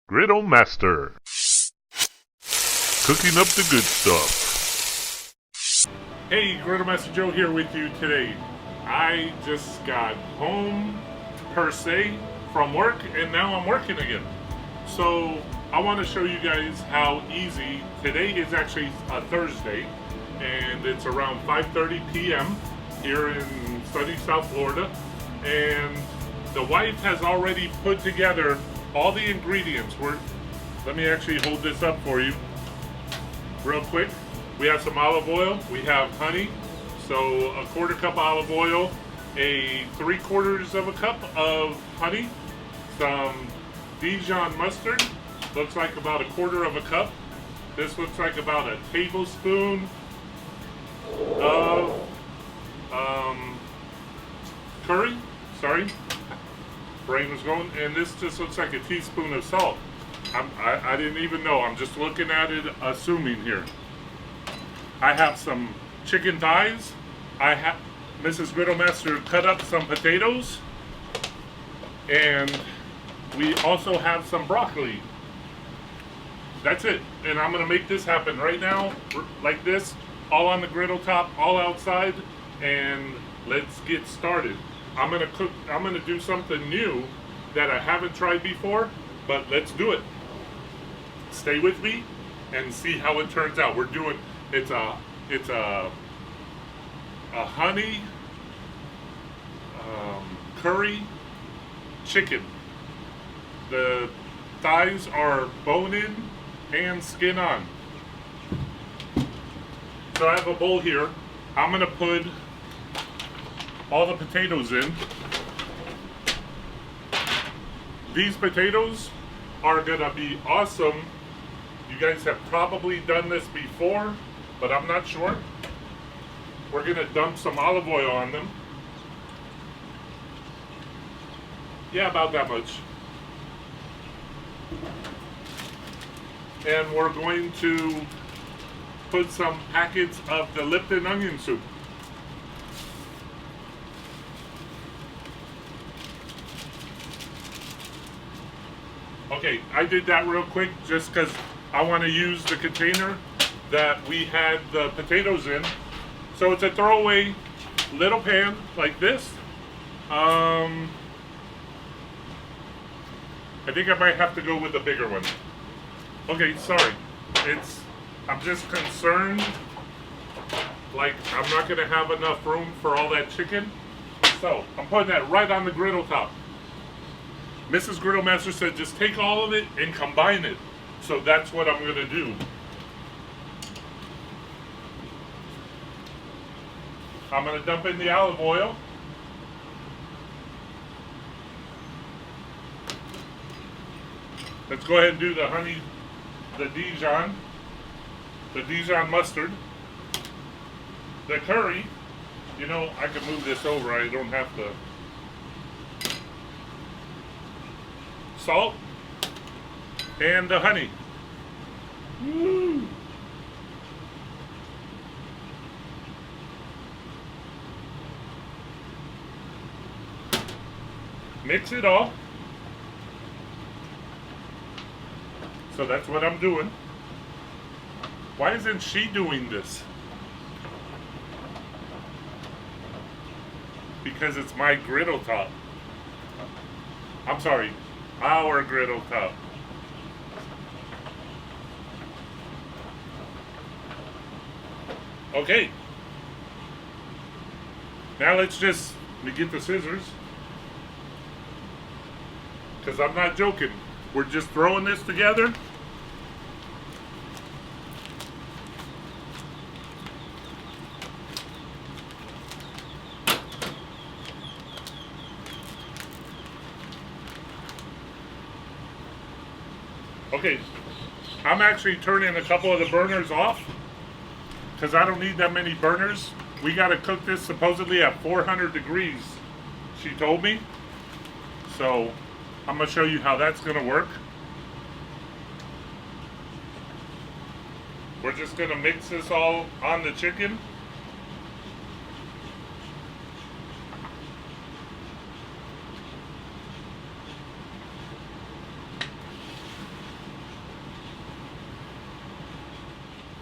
Griddle Master. Cooking up the good stuff. Hey, Griddle Master Joe here with you today. I just got home, per se, from work, and now I'm working again. So, I want to show you guys how easy. Today is actually a Thursday, and it's around 5:30 p.m. here in sunny South Florida. And the wife has already put together all the ingredients. Let me actually hold this up for you real quick. We have some olive oil, we have honey, so a quarter cup olive oil, a 3/4 of a cup of honey, some Dijon mustard, looks like about a quarter of a cup. This looks like about a tablespoon of curry, sorry, brain was going, and this just looks like a teaspoon of salt. I didn't even know, I'm just looking at it, assuming here. I have some chicken thighs. Mrs. Griddle Master cut up some potatoes, and we also have some broccoli. That's it, and I'm gonna make this happen right now, like this, all on the griddle top, all outside, and let's get started. I'm gonna do something new that I haven't tried before, but let's do it. Stay with me and see how it turns out. It's a honey curry chicken. The thighs are bone in and skin on. So I have a bowl here. I'm gonna put all the potatoes in. These potatoes are gonna be awesome. You guys have probably done this before, but I'm not sure. We're gonna dump some olive oil on them. Yeah, about that much. And we're going to put some packets of the Lipton onion soup. Okay, I did that real quick just because I want to use the container that we had the potatoes in. So it's a throwaway little pan like this. I think I might have to go with a bigger one. Okay, sorry. I'm just concerned, like I'm not gonna have enough room for all that chicken. So I'm putting that right on the griddle top. Mrs. Griddle Master said just take all of it and combine it. So that's what I'm gonna do. I'm gonna dump in the olive oil. Let's go ahead and do the honey, the Dijon mustard, the curry. You know, I can move this over, I don't have to. Salt, and the honey. Woo. Mix it all. So that's what I'm doing. Why isn't she doing this? Because it's my griddle top. I'm sorry, our griddle top. Okay. Now let me get the scissors. Because I'm not joking. We're just throwing this together. Okay, I'm actually turning a couple of the burners off because I don't need that many burners. We got to cook this supposedly at 400 degrees, she told me. So I'm going to show you how that's going to work. We're just going to mix this all on the chicken.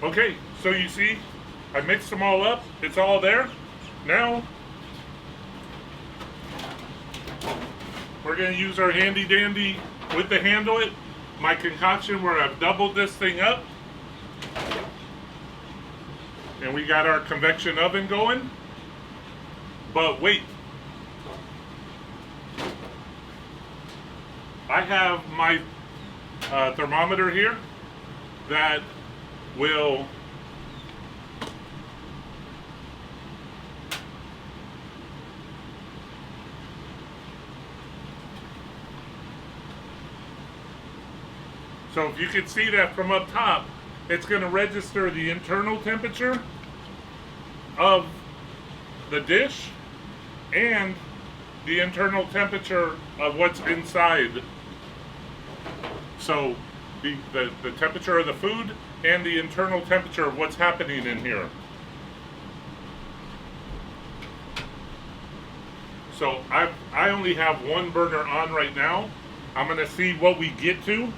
Okay, so you see, I mixed them all up. It's all there. Now, we're going to use our handy dandy with the handle it, my concoction where I've doubled this thing up. And we got our convection oven going. But wait. I have my thermometer here that will so if you can see that from up top, it's going to register the internal temperature of the dish and the internal temperature of what's inside. So the temperature of the food and the internal temperature of what's happening in here. So I only have one burner on right now. I'm going to see what we get to.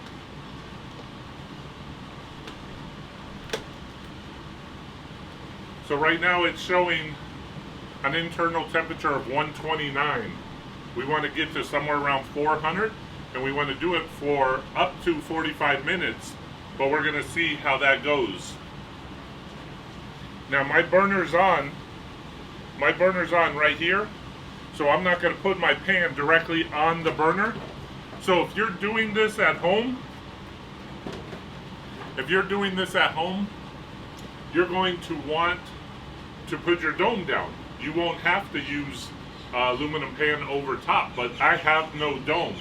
So right now it's showing an internal temperature of 129. We want to get to somewhere around 400, and we want to do it for up to 45 minutes, but we're going to see how that goes. Now my burner's on right here, so I'm not going to put my pan directly on the burner. So if you're doing this at home, you're going to want to put your dome down. You won't have to use aluminum pan over top, but I have no dome.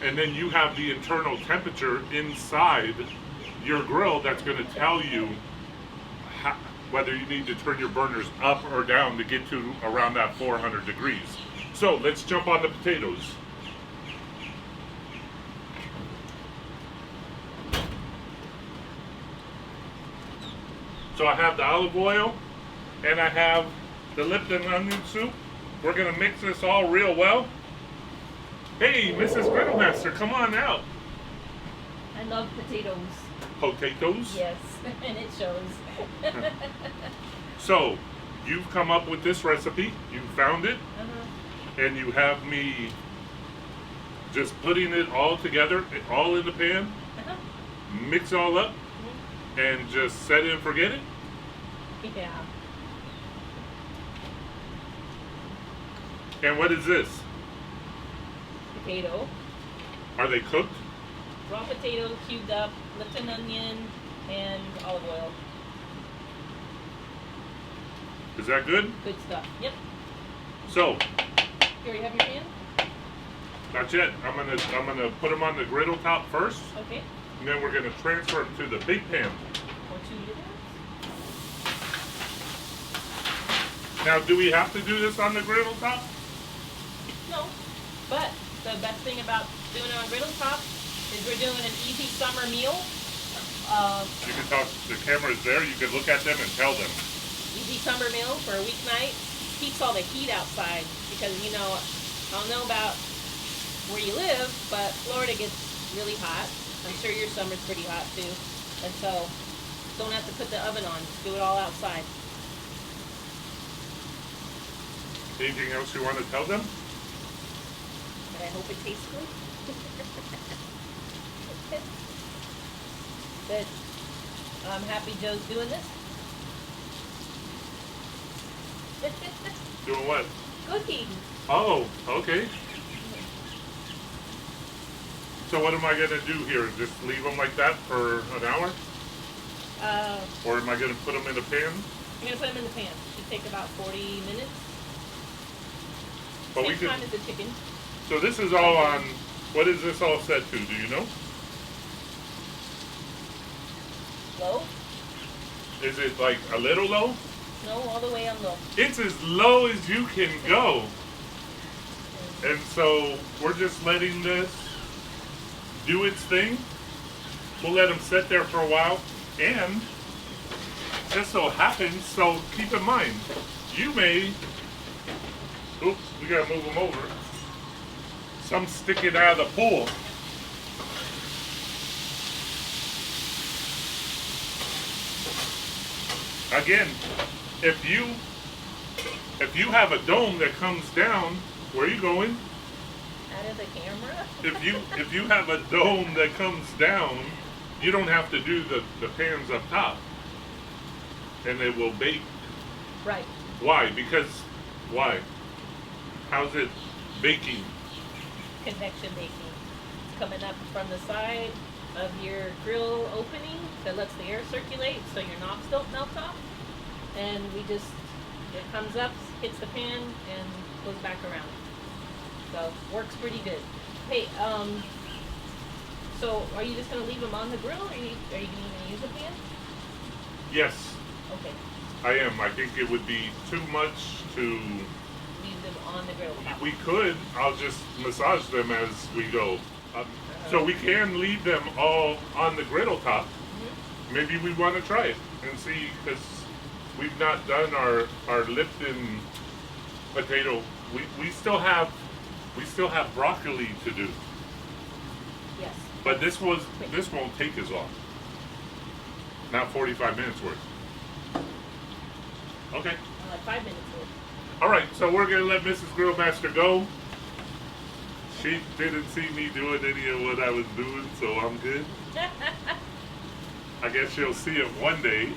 And then you have the internal temperature inside your grill that's going to tell you whether you need to turn your burners up or down to get to around that 400 degrees. So let's jump on the potatoes. So I have the olive oil and I have the Lipton onion soup. We're going to mix this all real well. Hey, Mrs. Griddle Master, come on out. I love potatoes. Potatoes? Yes, and it shows. So, you've come up with this recipe. You found it. Uh-huh. And you have me just putting it all together, all in the pan. Uh-huh. Mix it all up. Mm-hmm. And just set it and forget it. Yeah. And what is this? Potato. Are they cooked? Raw potato, cubed up, Lipton onion, and olive oil. Is that good? Good stuff. Yep. So, Here, you have your pan? not yet. I'm gonna put them on the griddle top first, Okay. and then we're gonna transfer them to the big pan. Or 2 liters. Now, do we have to do this on the griddle top? No. But the best thing about doing it on griddle top is we're doing an easy summer meal. You can talk. The camera is there. You can look at them and tell them. Easy summer meal for a weeknight. Keeps all the heat outside because, you know, I don't know about where you live, but Florida gets really hot. I'm sure your summer's pretty hot too. And so don't have to put the oven on. Just do it all outside. Anything else you want to tell them? And I hope it tastes good. But I'm happy Joe's doing this. Doing what? Cooking. Oh, okay. So what am I going to do here? Just leave them like that for an hour? Or am I going to put them in a pan? I'm going to put them in the pan. Should take about 40 minutes. But Same time as the chicken. So this is all on, what is this all set to? Do you know? Low? Is it like a little low? No, all the way on low. It's as low as you can go. And so we're just letting this do its thing. We'll let them sit there for a while. And just so happens, so keep in mind, you may, oops, we gotta move them over. Some sticking out of the pool. again, if you have a dome that comes down, where are you going? Out of the camera. If you have a dome that comes down, you don't have to do the pans up top, and it will bake. Right. Why? Why? How's it baking? Convection baking. It's coming up from the side of your grill opening that lets the air circulate so your knobs don't melt off. And it comes up, hits the pan, and goes back around. So works pretty good. Hey, so are you just gonna leave them on the grill, or are you gonna use a pan? Yes, Okay, I am. I think it would be too much to. leave them on the grill top. We could. I'll just massage them as we go. So we can leave them all on the griddle top. Mhm. Maybe we want to try it and see, because we've not done our Lipton potato. We still have broccoli to do, Yes. but this won't take as long. Not 45 minutes worth. Okay. Like 5 minutes worth. All right. So we're gonna let Mrs. Grillmaster go. She didn't see me doing any of what I was doing, so I'm good. I guess she'll see it one day.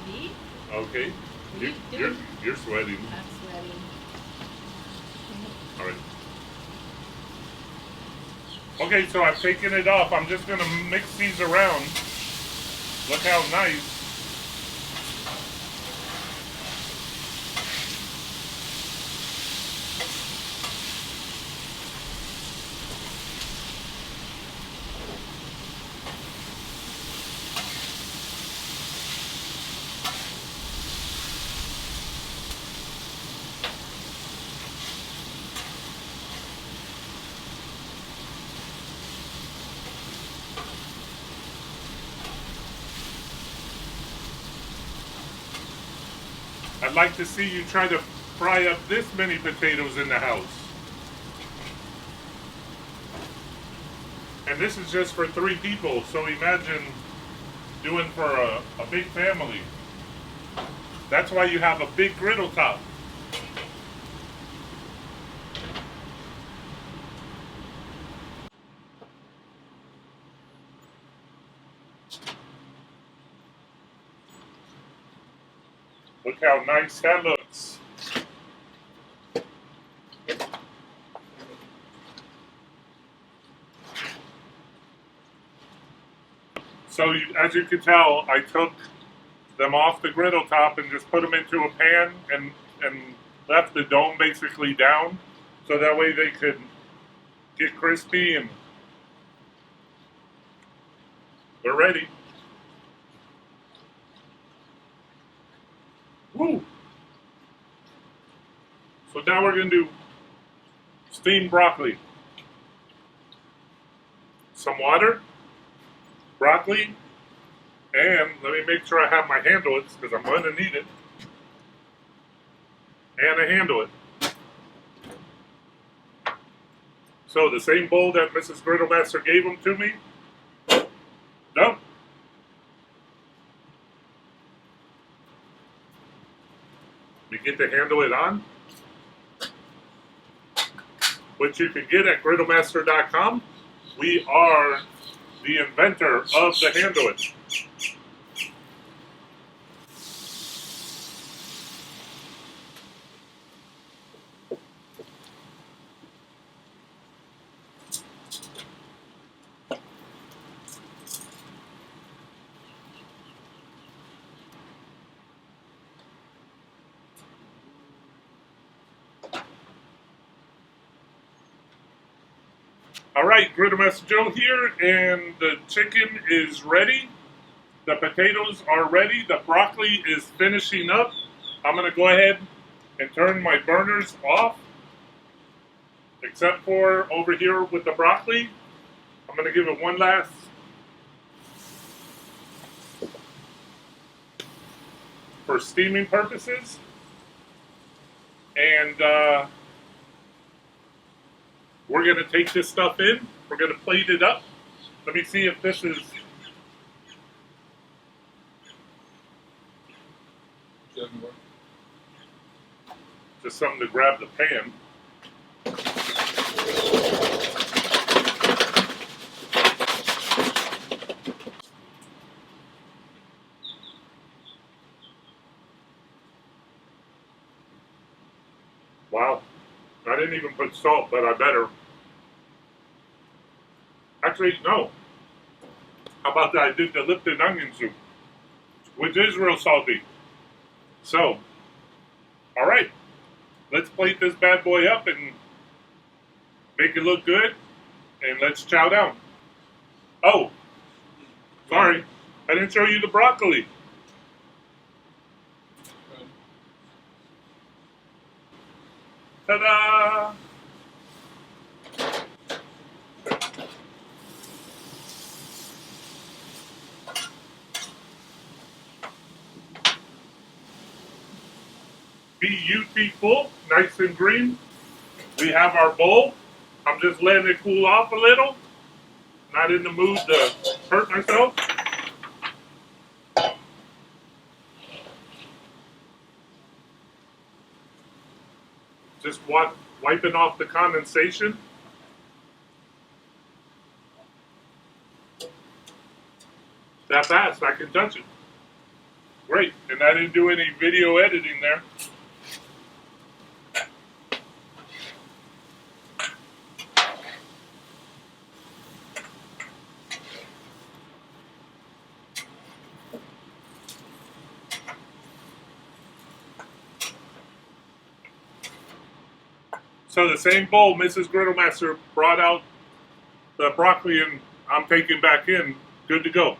Maybe. Okay. What are you doing? You're sweating. I'm sweating. All right. Okay, so I've taken it off. I'm just gonna mix these around. Look how nice. I'd like to see you try to fry up this many potatoes in the house. And this is just for 3 people, so imagine doing for a big family. That's why you have a big griddle top. Look how nice that looks. So as you can tell, I took them off the griddle top and just put them into a pan and left the dome basically down, so that way they could get crispy, and they're ready. Woo! So now we're going to do steamed broccoli. Some water, broccoli, and let me make sure I have my handlets, because I'm going to need it. And a handle it. So the same bowl that Mrs. Griddlemaster gave them to me. Dump. We get to handle it on, which you can get at griddlemaster.com. We are the inventor of the handle it. All right, Griddle Master Joe here, and the chicken is ready. The potatoes are ready. The broccoli is finishing up. I'm going to go ahead and turn my burners off, except for over here with the broccoli. I'm going to give it one last for steaming purposes. And we're going to take this stuff in. We're going to plate it up. Let me see if this is... just something to grab the pan. Wow, I didn't even put salt, but I better. Actually, no. How about that? I did the Lipton onion soup, which is real salty. So, all right, let's plate this bad boy up and make it look good, and let's chow down. Oh, sorry, I didn't show you the broccoli. Ta-da! Beautiful, nice and green. We have our bowl. I'm just letting it cool off a little. Not in the mood to hurt myself. Just wiping off the condensation. That fast, I can touch it. Great, and I didn't do any video editing there. So the same bowl Mrs. Griddle Master brought out the broccoli and I'm taking back in. Good to go.